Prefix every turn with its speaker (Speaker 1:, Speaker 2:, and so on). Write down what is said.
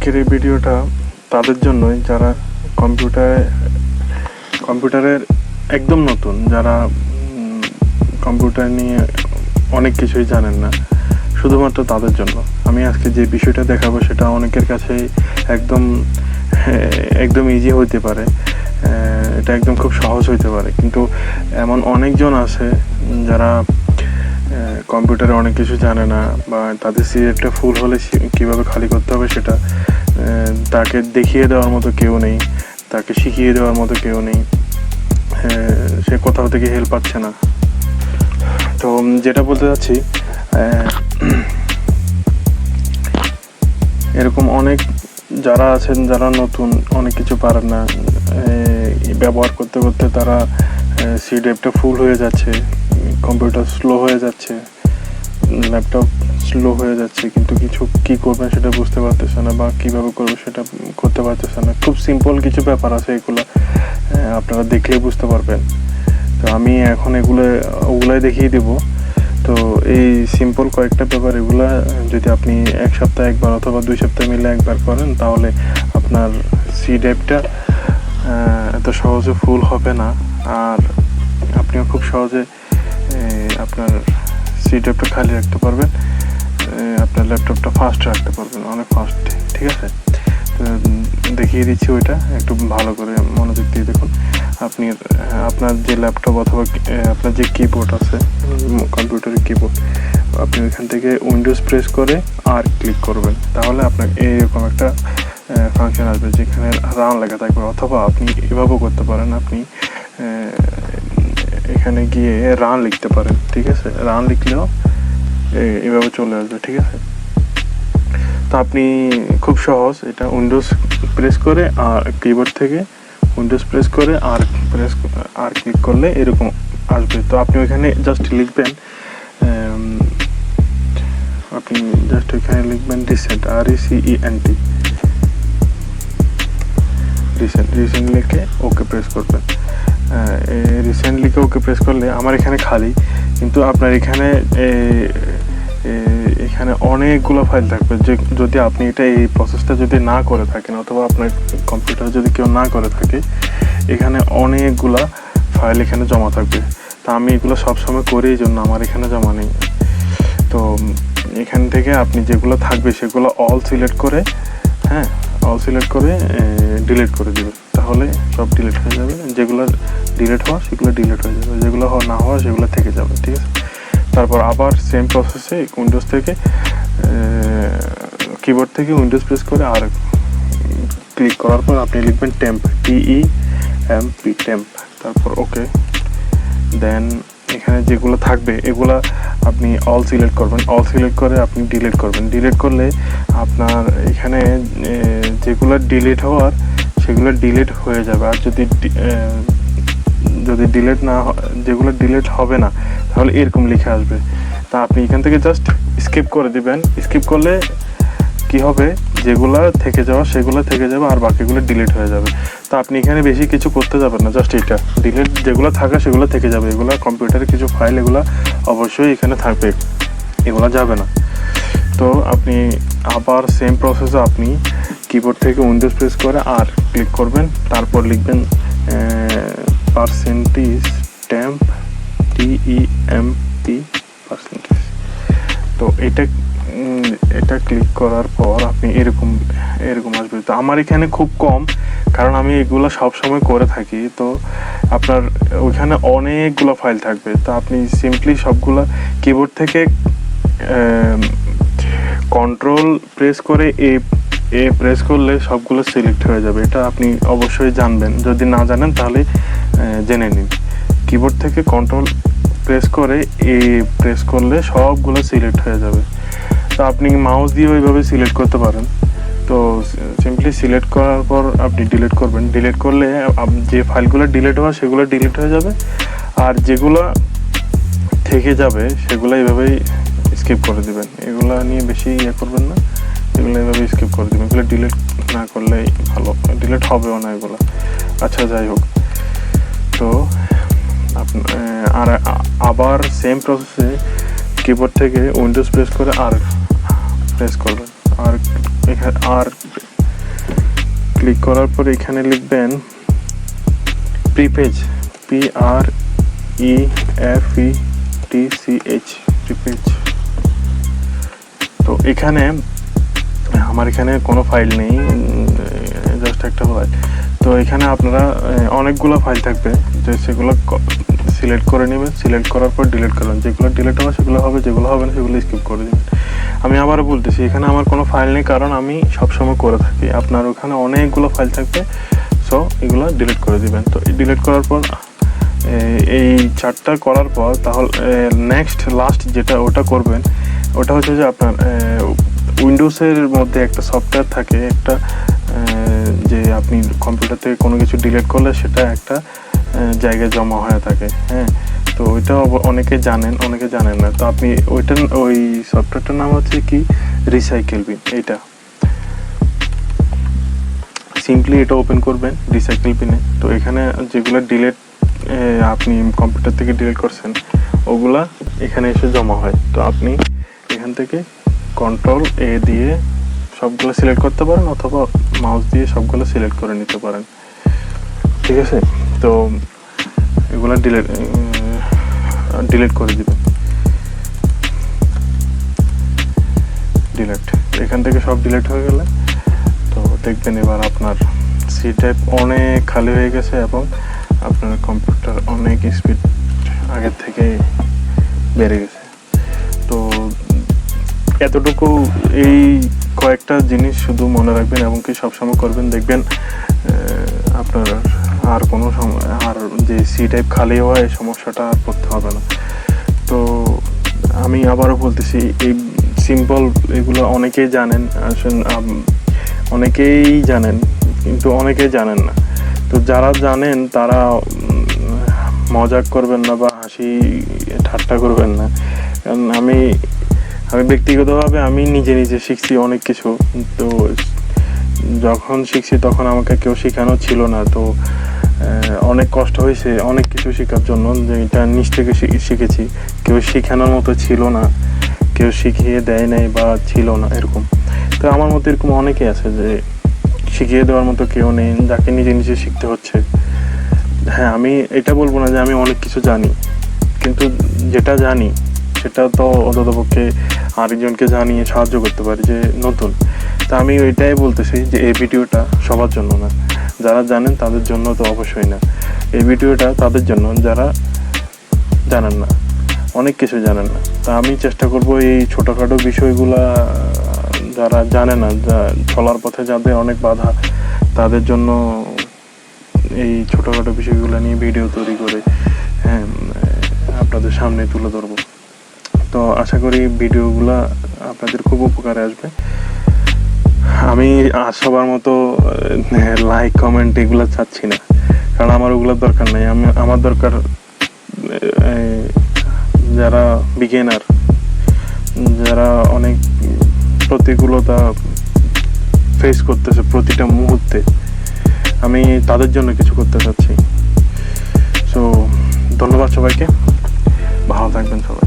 Speaker 1: আজকের এই ভিডিওটা তাদের জন্যই যারা কম্পিউটারের একদম নতুন, যারা কম্পিউটার নিয়ে অনেক কিছুই জানেন না, শুধুমাত্র তাদের জন্য আমি আজকে যে বিষয়টা দেখাবো সেটা অনেকের কাছে একদম ইজি হইতে পারে, এটা একদম খুব সহজ হইতে পারে, কিন্তু এমন অনেকজন আছে যারা কম্পিউটারে অনেক কিছু জানে না, বা তাদের সিরিয়ালটা ফুল হলে কীভাবে খালি করতে হবে সেটা তাকে দেখিয়ে দেওয়ার মতো কেউ নেই, তাকে শিখিয়ে দেওয়ার মতো কেউ নেই, সে কোথাও থেকে হেল্প পাচ্ছে না। তো যেটা বলতে চাচ্ছি, এরকম অনেক যারা আছেন যারা নতুন, অনেক কিছু পারেন না, ব্যবহার করতে করতে তারা সি ড্রাইভটা ফুল হয়ে যাচ্ছে, কম্পিউটার স্লো হয়ে যাচ্ছে, ল্যাপটপ স্লো হয়ে যাচ্ছে, কিন্তু কী করবেন সেটা বুঝতে পারতেছে না, বা কীভাবে করবে সেটা করতে পারতেছে না। খুব সিম্পল কিছু ব্যাপার আছে, এগুলো আপনারা দেখলেই বুঝতে পারবেন। তো আমি এখন ওগুলাই দেখিয়ে দেবো। তো এই সিম্পল কয়েকটা ব্যাপার, এগুলা যদি আপনি এক সপ্তাহে একবার অথবা 2 সপ্তাহ মিলে একবার করেন, তাহলে আপনার সি ড্রাইভটা এত সহজে ফুল হবে না, আর আপনিও খুব সহজে আপনার সি ড্রাইভটা খালি রাখতে পারবেন, আপনার ল্যাপটপটা ফাস্ট রাখতে পারবেন, অনেক ফাস্ট। ঠিক আছে, তো দেখিয়ে দিচ্ছি ওইটা, একটু ভালো করে মনোযোগ দিয়ে দেখুন। আপনার যে ল্যাপটপ অথবা আপনার যে কিবোর্ড আছে, কম্পিউটারের কিবোর্ড, আপনি ওইখান থেকে উইন্ডোজ প্রেস করে আর ক্লিক করবেন, তাহলে আপনার এইরকম একটা ফাংশন আসবে যেখানে রান লেখা থাকবে। অথবা আপনি এভাবেও করতে পারেন, আপনি এখানে গিয়ে রান লিখতে পারেন। ঠিক আছে, রান লিখলেও এভাবে চলে আসবে। ঠিক আছে, তো আপনি খুব সহজ, এটা উইন্ডোজ প্রেস করে আর কিবোর্ড থেকে উইন্ডোজ প্রেস করে আর ক্লিক করলে এরকম আসবে। তো আপনি ওইখানে জাস্ট লিখবেন, রিসেন্ট, RECENT, রিসেন্ট লিখে ওকে প্রেস করবেন। রিসেন্ট লিখে ওকে প্রেস করলে আমার এখানে খালি, কিন্তু আপনার এখানে অনেকগুলো ফাইল থাকবে। যদি আপনি এই প্রসেসটা যদি না করে থাকেন, অথবা আপনার কম্পিউটার যদি কেউ না করে থাকে, এখানে অনেকগুলা ফাইল এখানে জমা থাকবে। তা আমি এগুলো সবসময় করি, এই জন্য আমার এখানে জমা নেই। তো এখান থেকে আপনি যেগুলো থাকবে সেগুলো অল সিলেক্ট করে ডিলিট করে দেবেন, তাহলে সব ডিলিট হয়ে যাবে। যেগুলো ডিলিট হওয়া সেগুলো ডিলিট হয়ে যাবে, যেগুলো না হওয়া সেগুলো থেকে যাবে। ঠিক আছে, তারপর আবার সেম প্রসেসে উইন্ডোজ থেকে কিবোর্ড থেকে উইন্ডোজ প্রেস করে আর ক্লিক করার পর আপনি লিখবেন টেম্প, TEMP, টেম্প, তারপর ওকে। দেন এখানে যেগুলো থাকবে এগুলা আপনি অল সিলেক্ট করবেন, অল সিলেক্ট করে আপনি ডিলিট করবেন। ডিলিট করলে আপনার এখানে যেগুলো ডিলিট হওয়ার সেগুলো ডিলিট হয়ে যাবে, আর যদি ডিলিট না, যেগুলো ডিলিট হবে না, তাহলে এরকম লিখে আসবে। তা আপনি এখান থেকে জাস্ট স্কিপ করে দিবেন। স্কিপ করলে কি হবে, যেগুলো থেকে যাওয়া সেগুলো থেকে যাবে, আর বাকিগুলো ডিলিট হয়ে যাবে। তো আপনি এখানে বেশি কিছু করতে যাবেন না, জাস্ট এটা ডিলিট, যেগুলো থাকা সেগুলো থেকে যাবে। এগুলো কম্পিউটারে কিছু ফাইল, এগুলো অবশ্যই এখানে থাকবে, এগুলো যাবে না। তো আপনি আবার সেম প্রসেসে আপনি কিবোর্ড থেকে উইন্ডোজ প্রেস করে আর ক্লিক করবেন, তারপর লিখবেন %temp, TEMP%। তো এটা ক্লিক করার পর আপনি এরকম আসবে। তো আমার এখানে খুব কম, কারণ আমি এগুলো সব সময় করে থাকি। তো আপনার ওইখানে অনেকগুলো ফাইল থাকবে, তো আপনি সিম্পলি সবগুলো কিবোর্ড থেকে কন্ট্রোল প্রেস করে এ প্রেস করলে সবগুলো সিলেক্ট হয়ে যাবে। এটা আপনি অবশ্যই জানবেন, যদি না জানেন তাহলে জেনে নিন। কিবোর্ড থেকে কন্ট্রোল প্রেস করে প্রেস করলে সবগুলো সিলেক্ট হয়ে যাবে। তো আপনি মাউস দিয়ে ওইভাবে সিলেক্ট করতে পারেন। তো সিম্পলি সিলেক্ট করার পর আপনি ডিলিট করবেন। ডিলিট করলে যে ফাইলগুলো ডিলিট হওয়া সেগুলো ডিলিট হয়ে যাবে, আর যেগুলো থেকে যাবে সেগুলো এইভাবেই স্কিপ করে দেবেন। এগুলো নিয়ে বেশি করবেন না, এগুলো এইভাবে স্কিপ করে দেবেন। এগুলো ডিলিট না করলেই ভালো, ডিলিট হবেও না এগুলো। আচ্ছা, যাই হোক, তো আর আবার সেম প্রসেসে কিবোর্ড থেকে উইন্ডোজ প্রেস করে আর প্রেস করবেন, আর ক্লিক করার পর এখানে লিখবেন প্রিপেজ, PREFETCH, প্রিপেজ। তো এখানে আমার এখানে কোনো ফাইল নেই, জাস্ট একটা ফাইল। তো এখানে আপনারা অনেকগুলো ফাইল থাকবে, যে সেগুলো সিলেক্ট করে নেবেন। সিলেক্ট করার পর ডিলিট করবেন, যেগুলো ডিলিট হবে সেগুলো হবে, যেগুলো হবে না সেগুলো স্কিপ করে দেবেন। আমি আবারও বলতেছি, এখানে আমার কোনো ফাইল নেই, কারণ আমি সবসময় করে থাকি। আপনার ওখানে অনেকগুলো ফাইল থাকবে, সো এগুলো ডিলিট করে দিবেন। তো ডিলিট করার পর এই চারটা করার পর তাহলে নেক্সট লাস্ট যেটা ওটা করবেন, ওটা হচ্ছে যে আপনার উইন্ডোজের মধ্যে একটা সফটওয়্যার থাকে, একটা যে আপনি কম্পিউটার থেকে কোনো কিছু ডিলিট করলে সেটা একটা জায়গায় জমা হয়ে থাকে। হ্যাঁ, তো ওইটা অনেকে জানেন, অনেকে জানেন না। তো আপনি ওই সফটওয়্যারটার নাম হচ্ছে কি, রিসাইকেল বিন। এটা সিম্পলি এটা ওপেন করবেন রিসাইকেল বিনে। তো এখানে যেগুলো ডিলিট আপনি কম্পিউটার থেকে ডিলিট করছেন ওগুলা এখানে এসে জমা হয়। তো আপনি এখান থেকে Ctrl+A দিয়ে সবগুলো সিলেক্ট করতে পারেন, অথবা মাউস দিয়ে সবগুলো সিলেক্ট করে নিতে পারেন। ঠিক আছে, তো এগুলো ডিলিট করে দিবেন। ডিলিট, এখান থেকে সব ডিলিট হয়ে গেলে তো দেখবেন এবার আপনার সি টাইপ অনেক খালি হয়ে গেছে এবং আপনার কম্পিউটার অনেক স্পিড আগের থেকে বেড়ে গেছে। তো এতটুকু এই কয়েকটা জিনিস শুধু মনে রাখবেন এবং কি সবসময় করবেন, দেখবেন আপনার আর কোনো আর যে সি টাইপ খালি হওয়া এই সমস্যাটা আর পড়তে হবে না। তো আমি আবারও বলতেছি, এই সিম্পল এগুলো অনেকেই জানেন, অনেকেই জানেন, কিন্তু অনেকেই জানেন না। তো যারা জানেন তারা মজাক করবেন না বা হাসি ঠাট্টা করবেন না, কারণ আমি ব্যক্তিগতভাবে আমি নিজে শিখছি অনেক কিছু। তো যখন শিখছি তখন আমাকে কেউ শেখানো ছিল না, তো অনেক কষ্ট হয়েছে অনেক কিছু শেখার জন্য, যে এটা নিজ থেকে শিখেছি। কেউ শেখানোর মতো ছিল না, কেউ শিখিয়ে দেয় নাই বা ছিল না এরকম। তো আমার মতো এরকম অনেকে আছে যে শিখিয়ে দেওয়ার মতো কেউ নেই, যাকে নিজে শিখতে হচ্ছে। হ্যাঁ, আমি এটা বলবো না যে আমি অনেক কিছু জানি, কিন্তু যেটা জানি সেটা তো অন্ততপক্ষে আরেকজনকে জানিয়ে সাহায্য করতে পারি যে নতুন। তা আমি ওইটাই বলতেছি যে এই ভিডিওটা সবার জন্য না, যারা জানেন তাদের জন্য তো অবশ্যই না। এই ভিডিওটা তাদের জন্য যারা জানেন না, অনেক কিছু জানেন না। তা আমি চেষ্টা করব এই ছোটোখাটো বিষয়গুলা যারা জানে না, চলার পথে যাদের অনেক বাধা, তাদের জন্য এই ছোটোখাটো বিষয়গুলো নিয়ে ভিডিও তৈরি করে হ্যাঁ আপনাদের সামনে তুলে ধরবো। তো আশা করি ভিডিওগুলো আপনাদের খুব উপকারে আসবে। আমি আর সবার মতো লাইক কমেন্ট এগুলো চাচ্ছি না, কারণ আমার ওগুলোর দরকার নেই। আমার দরকার যারা বিগিনার, যারা অনেক প্রতিকূলতা ফেস করতেছে প্রতিটা মুহূর্তে, আমি তাদের জন্য কিছু করতে চাচ্ছি। সো ধন্যবাদ সবাইকে, ভালো থাকবেন সবাই।